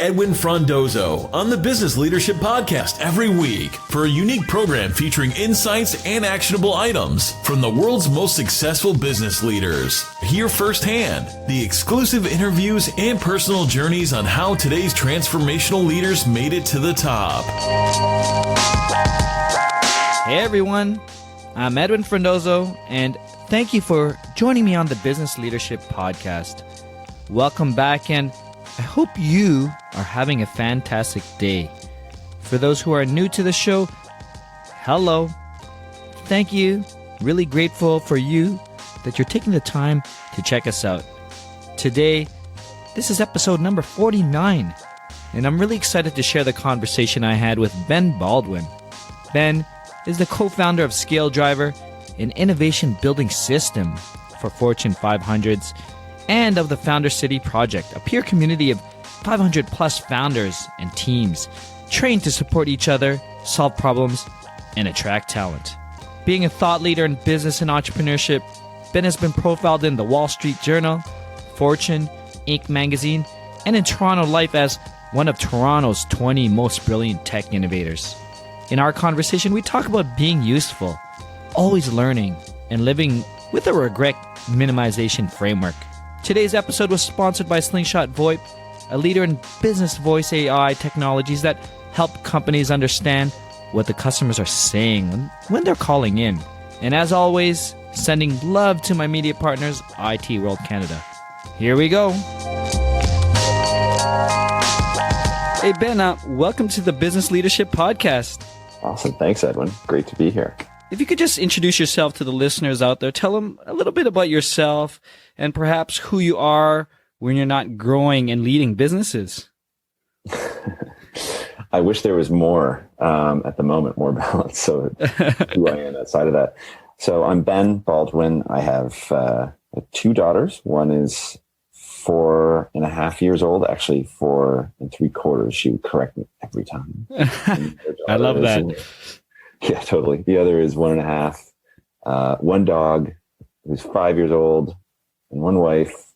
Edwin Frondozo on the Business Leadership Podcast every week for a unique program featuring insights and actionable items from the world's most successful business leaders. Hear firsthand the exclusive interviews and personal journeys on how today's transformational leaders made it to the top. Hey everyone, I'm Edwin Frondozo, and thank you for joining me on the Business Leadership Podcast. Welcome back, and I hope you are having a fantastic day. For those who are new to the show, hello. Thank you. Really grateful for you that you're taking the time to check us out. Today, this is episode number 49, and I'm really excited to share the conversation I had with Ben Baldwin. Ben is the co-founder of ScaleDriver, an innovation building system for Fortune 500s, and of the Founder City Project, a peer community of 500 plus founders and teams trained to support each other, solve problems, and attract talent. Being a thought leader in business and entrepreneurship, Ben has been profiled in the Wall Street Journal, Fortune, Inc. magazine, and in Toronto Life as one of Toronto's 20 most brilliant tech innovators. In our conversation, we talk about being useful, always learning, and living with a regret minimization framework. Today's episode was sponsored by Slingshot VoIP, a leader in business voice AI technologies that help companies understand what the customers are saying when they're calling in. And as always, sending love to my media partners, IT World Canada. Here we go. Hey Ben, welcome to the Business Leadership Podcast. Awesome. Thanks, Edwin. Great to be here. If you could just introduce yourself to the listeners out there, tell them a little bit about yourself and perhaps who you are when you're not growing and leading businesses. I wish there was more at the moment, more balance. So who I am outside of that. So I'm Ben Baldwin. I have two daughters. One is 4.5 years old, actually 4 3/4. She would correct me every time. I love that. Yeah, totally. The other is 1.5. One dog who's 5 years old, and one wife.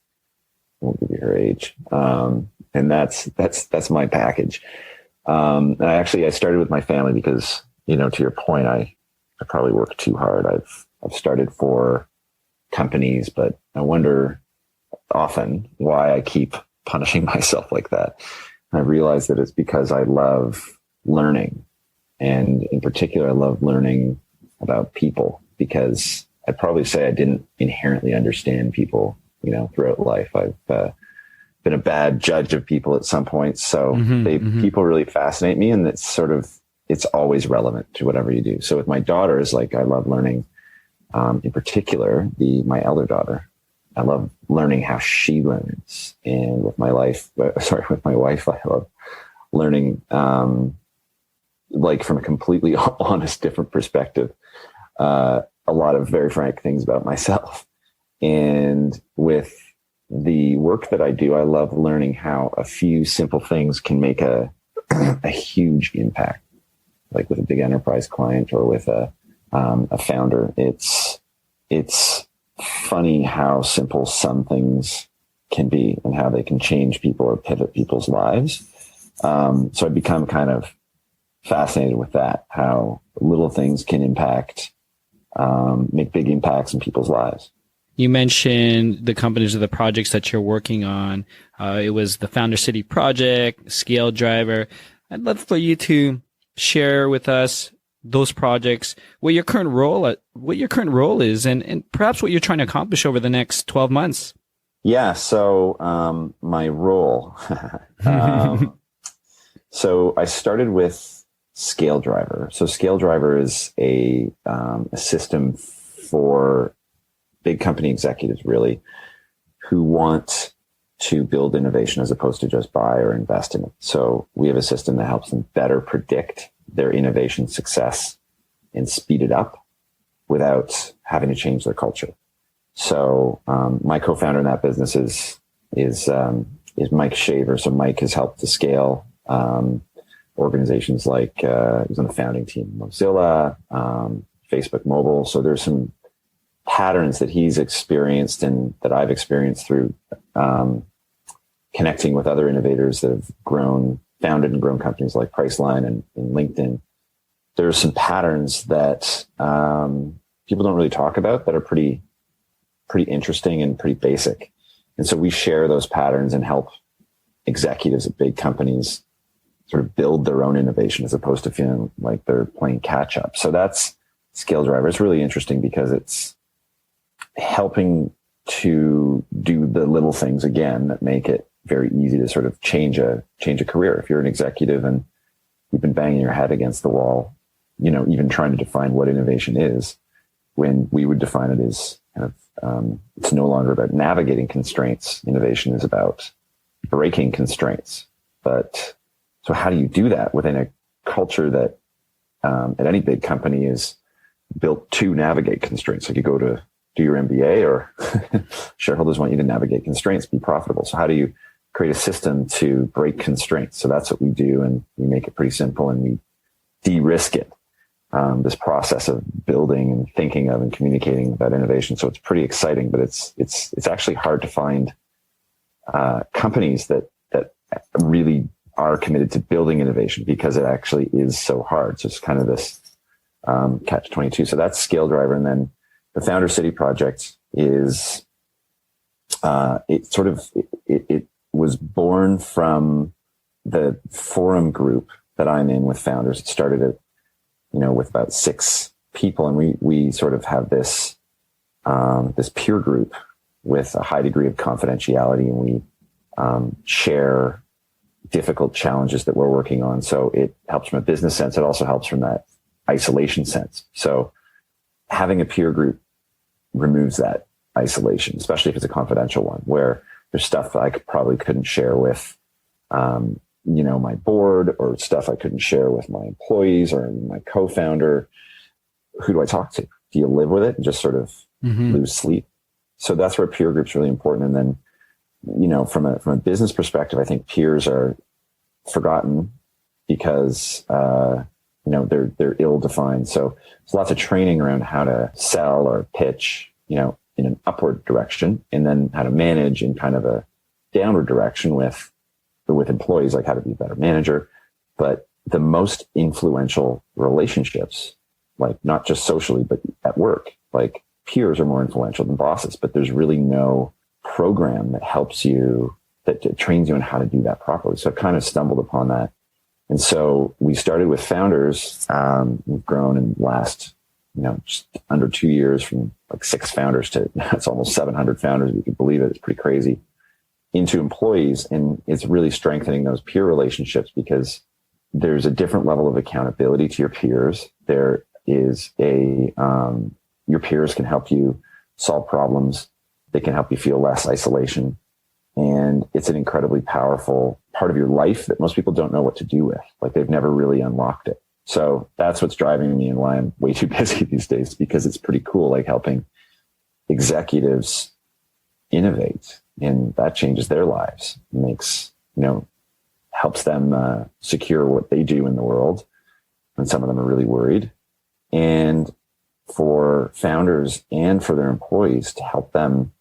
I won't give you her age. And that's my package. And I started with my family because, to your point, I probably work too hard. I've started 4 companies, but I wonder often why I keep punishing myself like that. And I realize that it's because I love learning. And in particular, I love learning about people because I'd probably say I didn't inherently understand people, throughout life. I've been a bad judge of people at some point. So people really fascinate me, and it's always relevant to whatever you do. So with my daughters, I love learning, in particular, my elder daughter. I love learning how she learns. And with my wife, I love learning, from a completely honest, different perspective, a lot of very frank things about myself. And with the work that I do, I love learning how a few simple things can make a huge impact, like with a big enterprise client or with a founder. It's funny how simple some things can be and how they can change people or pivot people's lives. So I've become kind of fascinated with that, how little things can make big impacts in people's lives. You mentioned the companies or the projects that you're working on. It was the Founder City Project, ScaleDriver. I'd love for you to share with us those projects, what your current role is, and perhaps what you're trying to accomplish over the next 12 months. Yeah. So my role. So I started with ScaleDriver. So ScaleDriver is a system for big company executives, really, who want to build innovation as opposed to just buy or invest in it. So we have a system that helps them better predict their innovation success and speed it up without having to change their culture. So my co-founder in that business is Mike Shaver. So Mike has helped to scale organizations like he's on the founding team, Mozilla, Facebook Mobile. So there's some patterns that he's experienced and that I've experienced through connecting with other innovators that have founded and grown companies like Priceline and LinkedIn, there's some patterns that people don't really talk about that are pretty interesting and pretty basic. And so we share those patterns and help executives at big companies sort of build their own innovation as opposed to feeling like they're playing catch up. So that's ScaleDriver. It's really interesting because it's helping to do the little things again that make it very easy to sort of change a career. If you're an executive and you've been banging your head against the wall, even trying to define what innovation is, when we would define it as kind of, it's no longer about navigating constraints. Innovation is about breaking constraints. But so how do you do that within a culture that at any big company is built to navigate constraints? Like you go to do your MBA, or shareholders want you to navigate constraints, be profitable. So how do you create a system to break constraints? So that's what we do, and we make it pretty simple, and we de-risk it. This process of building and thinking of and communicating about innovation. So it's pretty exciting, but it's actually hard to find companies that really are committed to building innovation, because it actually is so hard. So it's kind of this catch-22. So that's ScaleDriver. And then the Founder City project is, it was born from the forum group that I'm in with founders. It started at, with about 6 people. And we sort of have this peer group with a high degree of confidentiality, and we share difficult challenges that we're working on. So it helps from a business sense. It also helps from that isolation sense. So having a peer group removes that isolation, especially if it's a confidential one, where there's stuff that I probably couldn't share with, my board, or stuff I couldn't share with my employees or my co-founder. Who do I talk to? Do you live with it and just sort of lose sleep? So that's where peer group's really important. And then, from a business perspective, I think peers are forgotten because, they're ill-defined. So there's lots of training around how to sell or pitch, in an upward direction, and then how to manage in kind of a downward direction with employees, like how to be a better manager. But the most influential relationships, like not just socially, but at work, like peers are more influential than bosses, but there's really no program that helps you, that trains you on how to do that properly. So I kind of stumbled upon that. And so we started with founders. We've grown in the last, just under 2 years, from like 6 founders to it's almost 700 founders. If you can believe it. It's pretty crazy, into employees. And it's really strengthening those peer relationships, because there's a different level of accountability to your peers. There is your peers can help you solve problems. They can help you feel less isolation. And it's an incredibly powerful part of your life that most people don't know what to do with. Like, they've never really unlocked it. So that's what's driving me and why I'm way too busy these days, because it's pretty cool, like helping executives innovate, and that changes their lives, makes, helps them secure what they do in the world. And some of them are really worried. And for founders and for their employees, to help them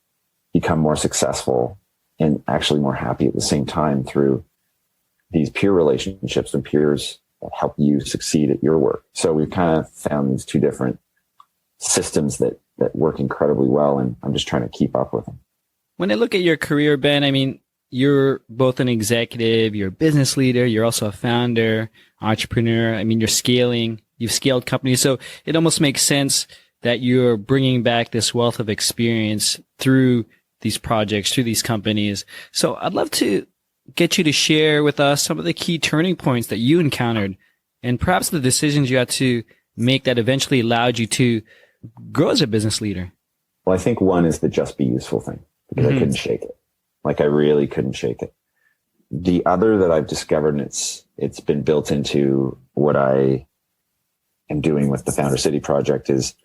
become more successful and actually more happy at the same time through these peer relationships and peers that help you succeed at your work. So we've kind of found these 2 different systems that work incredibly well, and I'm just trying to keep up with them. When I look at your career, Ben, I mean, you're both an executive, you're a business leader, you're also a founder, entrepreneur. I mean, you've scaled companies. So it almost makes sense that you're bringing back this wealth of experience through these projects, through these companies. So I'd love to get you to share with us some of the key turning points that you encountered, and perhaps the decisions you had to make that eventually allowed you to grow as a business leader. Well, I think one is the just be useful thing, because I couldn't shake it. Like, I really couldn't shake it. The other that I've discovered, and it's been built into what I am doing with the Founder City project, is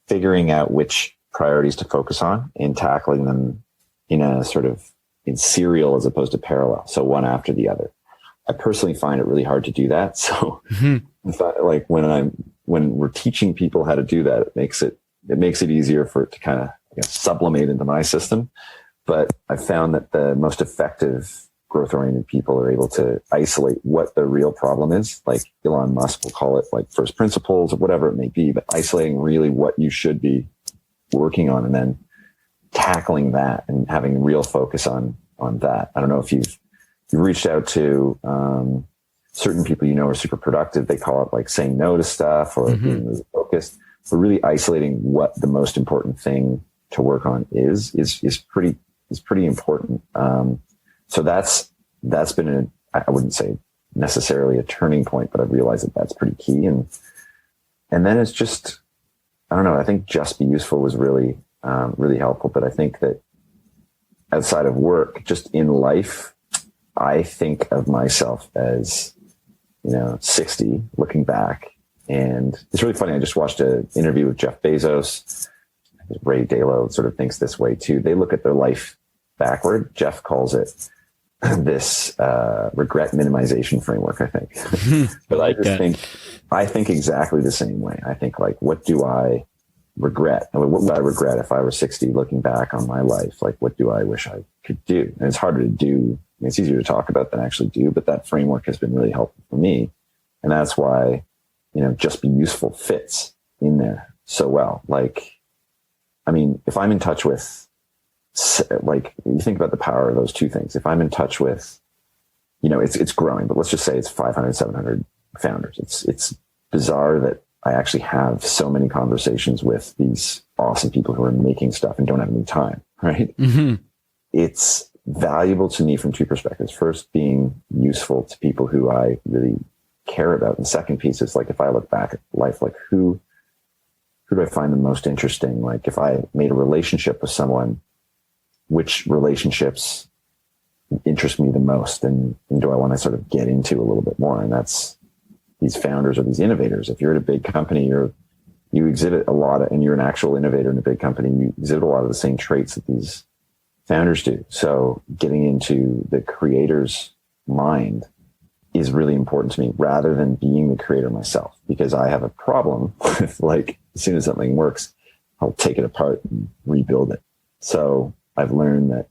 figuring out which priorities to focus on and tackling them in a sort of in serial as opposed to parallel. So one after the other. I personally find it really hard to do that. So like when we're teaching people how to do that, it makes it easier for it to kind of sublimate into my system. But I've found that the most effective growth-oriented people are able to isolate what the real problem is. Like Elon Musk will call it like first principles or whatever it may be, but isolating really what you should be working on and then tackling that and having real focus on that. I don't know if you've reached out to certain people you know are super productive. They call it like saying no to stuff or being really focused. But really isolating what the most important thing to work on is pretty important. So that's been I wouldn't say necessarily a turning point, but I've realized that that's pretty key. And then it's just, I don't know, I think just be useful was really helpful. But I think that outside of work, just in life, I think of myself as, 60 looking back. And it's really funny. I just watched an interview with Jeff Bezos. Ray Dalio sort of thinks this way too. They look at their life backward. Jeff calls it this regret minimization framework, I think. But I think exactly the same way. I think like, what do I regret? I mean, what would I regret if I were 60 looking back on my life? Like, what do I wish I could do? And it's harder to do. I mean, it's easier to talk about than actually do, but that framework has been really helpful for me. And that's why, just be useful fits in there so well. Like, I mean, if I'm in touch with, like, you think about the power of those two things. If I'm in touch with, it's growing, but let's just say it's 500, 700 founders. It's bizarre that I actually have so many conversations with these awesome people who are making stuff and don't have any time, right? Mm-hmm. It's valuable to me from two perspectives. First, being useful to people who I really care about. And the second piece is like, if I look back at life, like who do I find the most interesting? Like if I made a relationship with someone, which relationships interest me the most and do I want to sort of get into a little bit more? And that's these founders or these innovators. If you're at a big company, you exhibit a lot of, and you're an actual innovator in a big company, you exhibit a lot of the same traits that these founders do. So getting into the creator's mind is really important to me rather than being the creator myself, because I have a problem with like, as soon as something works, I'll take it apart and rebuild it. So I've learned that,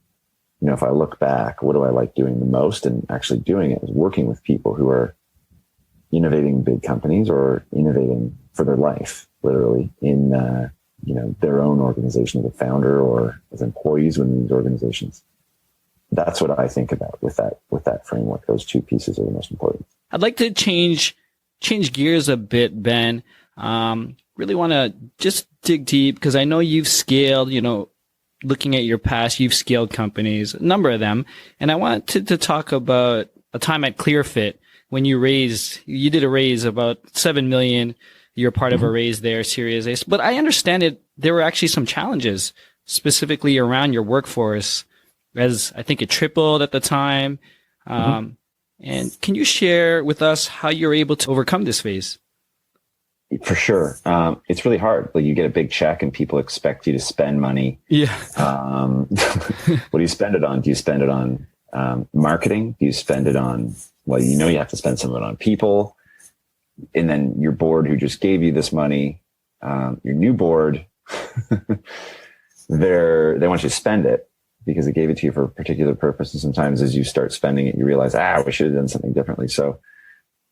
if I look back, what do I like doing the most and actually doing it is working with people who are innovating big companies or innovating for their life, literally in, their own organization as a founder or as employees within these organizations. That's what I think about with that framework. Those two pieces are the most important. I'd like to change gears a bit, Ben. Really want to just dig deep because I know you've scaled, looking at your past, you've scaled companies, a number of them. And I wanted to talk about a time at ClearFit when you did a raise about $7 million. You're part of a raise there, Series A. But I understand there were actually some challenges specifically around your workforce, as I think it tripled at the time. And can you share with us how you're able to overcome this phase? For sure. It's really hard. Like you get a big check and people expect you to spend money. Yeah. What do you spend it on? Do you spend it on marketing? Do you spend it on, you have to spend some of it on people. And then your board who just gave you this money, your new board, they want you to spend it because they gave it to you for a particular purpose. And sometimes as you start spending it, you realize, we should have done something differently. So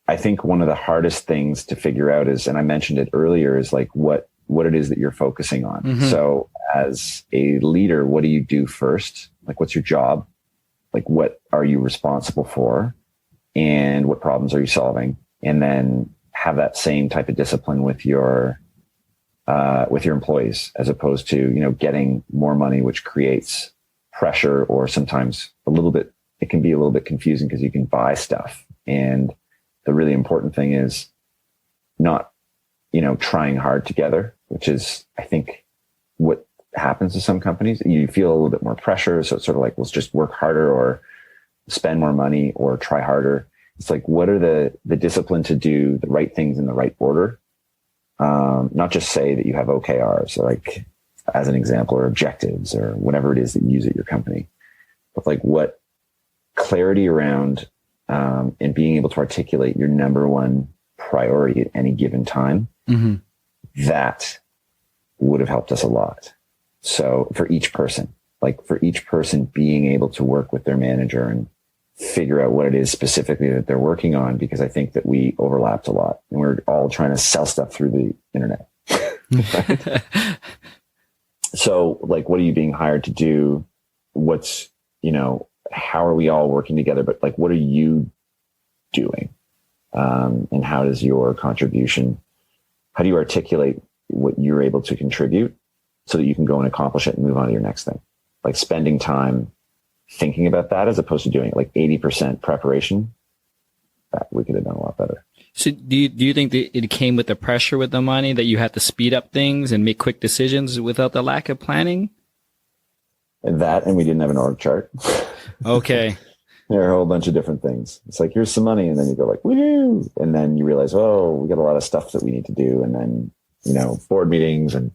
I think one of the hardest things to figure out is, and I mentioned it earlier, is like what it is that you're focusing on. Mm-hmm. So as a leader, what do you do first? Like, what's your job? Like, what are you responsible for? And what problems are you solving? And then have that same type of discipline with your employees, as opposed to, getting more money, which creates pressure, or sometimes it can be a little bit confusing because you can buy stuff. And the really important thing is not, trying hard together, which is, I think, what happens to some companies. You feel a little bit more pressure. So it's sort of like, let's just work harder or spend more money or try harder. It's like, what are the discipline to do the right things in the right order? Not just say that you have OKRs, like as an example, or objectives or whatever it is that you use at your company, but like what clarity around, and being able to articulate your number one priority at any given time. That would have helped us a lot. So for each person, like for each person being able to work with their manager and figure out what it is specifically that they're working on, because I think that we overlapped a lot and we're all trying to sell stuff through the internet. Right? So like, what are you being hired to do? What's, how are we all working together? But like, what are you doing? And how does your contribution, how do you articulate what you're able to contribute so that you can go and accomplish it and move on to your next thing? Like spending time thinking about that as opposed to doing it like 80% preparation, that we could have done a lot better. So do you think that it came with the pressure with the money, that you had to speed up things and make quick decisions without the lack of planning? And we didn't have an org chart. Okay. There are a whole bunch of different things. It's like, here's some money. And then you go like, woohoo. And then you realize, oh, we got a lot of stuff that we need to do. And then, board meetings, and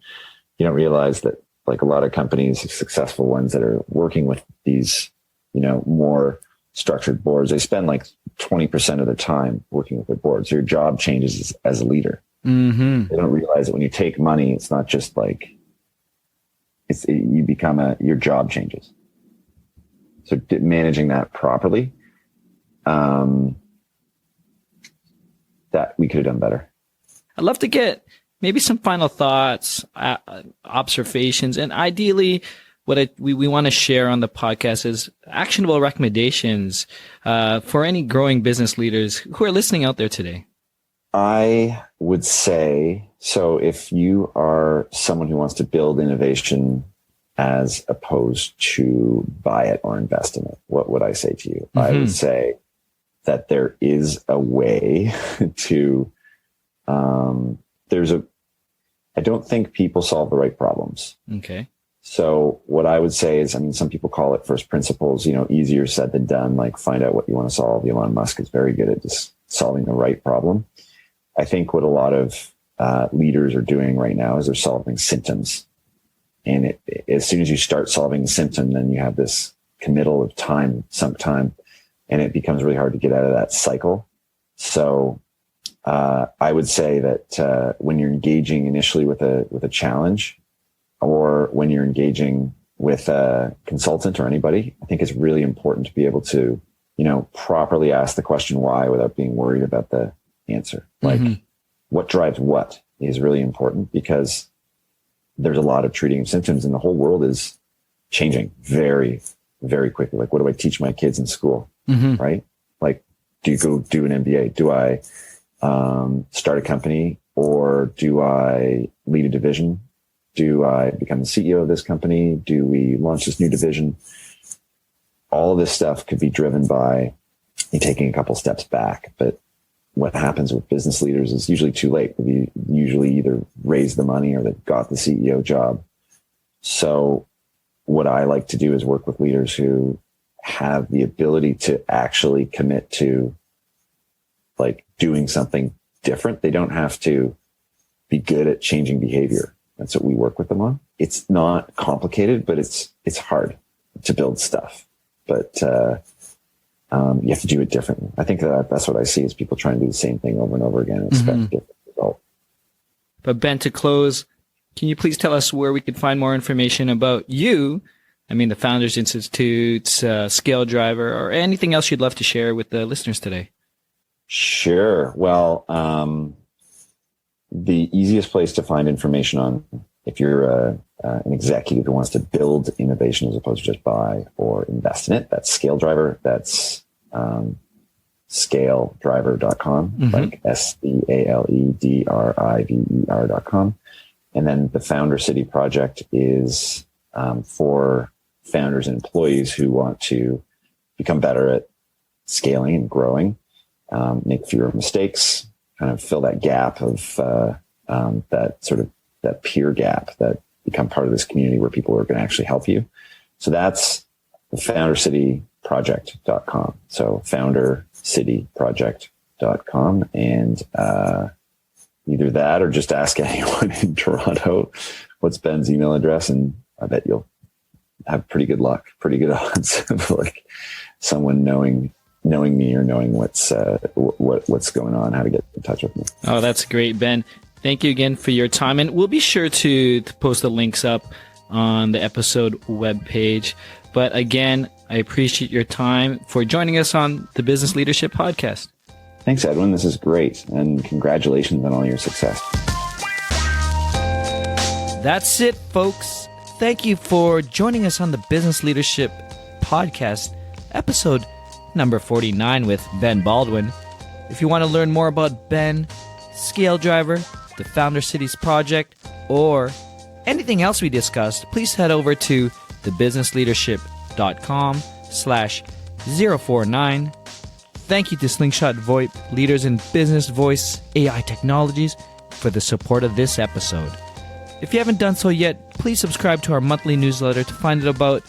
you don't realize that like a lot of companies, successful ones that are working with these, more structured boards, they spend like 20% of their time working with their boards. Your job changes as a leader. Mm-hmm. They don't realize that when you take money, it's not just like, you become your job changes. So managing that properly, that we could have done better. I'd love to get maybe some final thoughts, observations, and ideally what we want to share on the podcast is actionable recommendations for any growing business leaders who are listening out there today. I would say, so if you are someone who wants to build innovation as opposed to buy it or invest in it, what would I say to you? Mm-hmm. I would say that there is a way to, I don't think people solve the right problems. Okay. So what I would say is, some people call it first principles, easier said than done, like find out what you want to solve. Elon Musk is very good at just solving the right problem. I think what a lot of leaders are doing right now is they're solving symptoms. And as soon as you start solving the symptom, then you have this committal of time, sunk time, and it becomes really hard to get out of that cycle. So I would say that when you're engaging initially with a challenge, or when you're engaging with a consultant or anybody, I think it's really important to be able to, properly ask the question why without being worried about the answer. Like what drives what is really important, because there's a lot of treating of symptoms and the whole world is changing very, very quickly. Like, what do I teach my kids in school? Right? Like, do you go do an MBA? Do I start a company, or do I lead a division? Do I become the CEO of this company? Do we launch this new division? All of this stuff could be driven by you taking a couple steps back. But what happens with business leaders is usually too late. We usually either raise the money or they've got the CEO job. So what I like to do is work with leaders who have the ability to actually commit to like doing something different. They don't have to be good at changing behavior. That's what we work with them on. It's not complicated, but it's hard to build stuff. But you have to do it differently. I think that's what I see is people trying to do the same thing over and over again and expect a different result. But Ben, to close, can you please tell us where we could find more information about you? The Founders Institute, ScaleDriver, or anything else you'd love to share with the listeners today? Sure. Well, the easiest place to find information on, if you're an executive who wants to build innovation as opposed to just buy or invest in it, that's ScaleDriver. That's ScaleDriver.com, like ScaleDriver.com. And then the Founder City Project is for founders and employees who want to become better at scaling and growing, make fewer mistakes, kind of fill that gap of that peer gap, that become part of this community where people are going to actually help you. So that's the foundercityproject.com. So foundercityproject.com. And either that or just ask anyone in Toronto what's Ben's email address, and I bet you'll have pretty good luck, pretty good odds of like someone knowing me or knowing what's going on, how to get in touch with me. Oh, that's great, Ben. Thank you again for your time. And we'll be sure to post the links up on the episode webpage. But again, I appreciate your time for joining us on the Business Leadership Podcast. Thanks, Edwin. This is great. And congratulations on all your success. That's it, folks. Thank you for joining us on the Business Leadership Podcast, episode number 49 with Ben Baldwin. If you want to learn more about Ben, ScaleDriver, the Founder Cities Project, or anything else we discussed, please head over to thebusinessleadership.com/049. Thank you to Slingshot VoIP, leaders in business voice AI technologies, for the support of this episode. If you haven't done so yet, please subscribe to our monthly newsletter to find out about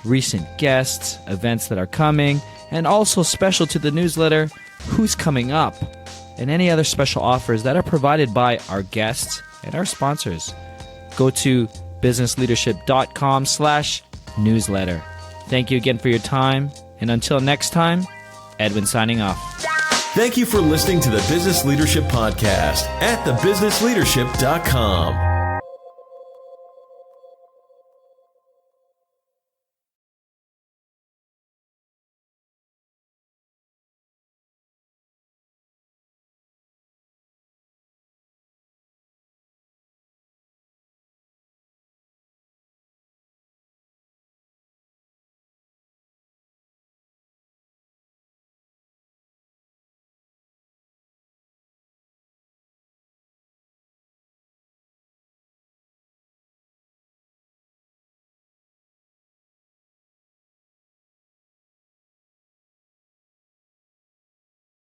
recent guests, events that are coming, and also special to the newsletter, who's coming up, and any other special offers that are provided by our guests and our sponsors. Go to businessleadership.com/newsletter. Thank you again for your time, and until next time, Edwin signing off. Thank you for listening to the Business Leadership Podcast at thebusinessleadership.com.